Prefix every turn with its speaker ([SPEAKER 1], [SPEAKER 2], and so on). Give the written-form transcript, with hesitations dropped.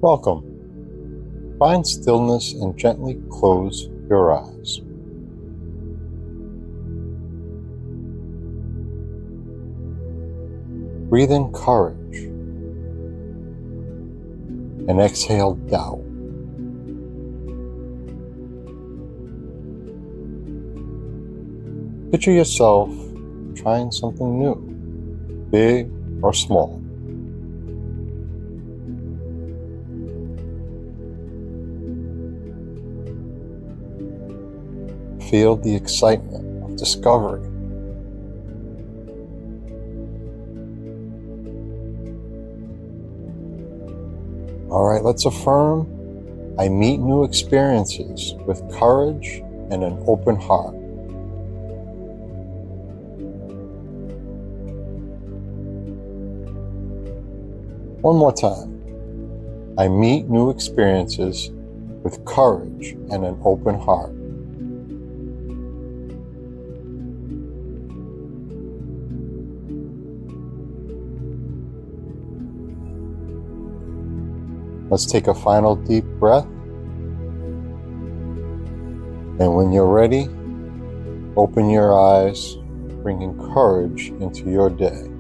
[SPEAKER 1] Welcome. Find stillness and gently close your eyes. Breathe in courage and exhale doubt. Picture yourself trying something new, big or small. Feel the excitement of discovery. All right, let's affirm, I meet new experiences with courage and an open heart. One more time. I meet new experiences with courage and an open heart. Let's take a final deep breath. And when you're ready, open your eyes, bringing courage into your day.